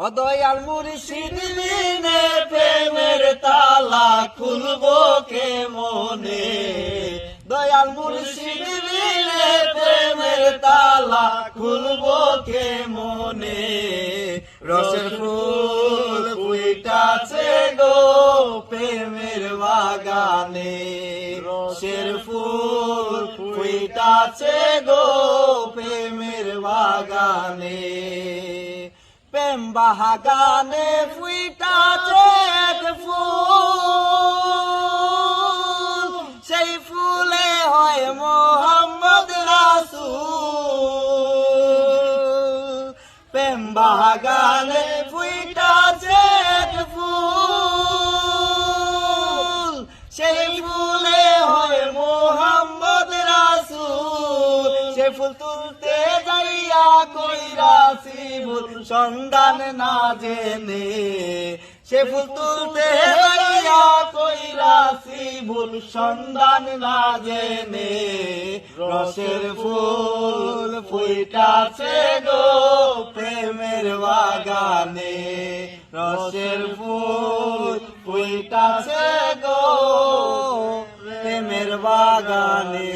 ও দয়াল মুর্শিদ বিনে প্রেমের তালা খুলবো কে মনে, দয়াল মুর্শিদ বিনে প্রেমের তালা খুলবো কে মনে। রসের ফুল ফুইটাছে গো প্রেমের বাগানে, রসের ফুল ফুইটাছে গো প্রেমের বাগানে। প্রেম বাগানে ফুইটাছে এক ফুল, সেই ফুলে হয় মোহাম্মদ রাসূল। প্রেম বাগানে ফুইটাছে এক ফুল, সেই ফুলে হয় মোহাম্মদ রাসূল। সে ফুল তুলতে যাইয়া কইরাছি ভুল সন্ধান না জেনে, সে ফুল তুলতে যাইয়া কইরাছি ভুল সন্ধান না জেনে। রসের ফুল ফুইটাছে গো প্রেমের বাগানে, রসের ফুল ফুইটাছে গো প্রেমের বাগানে।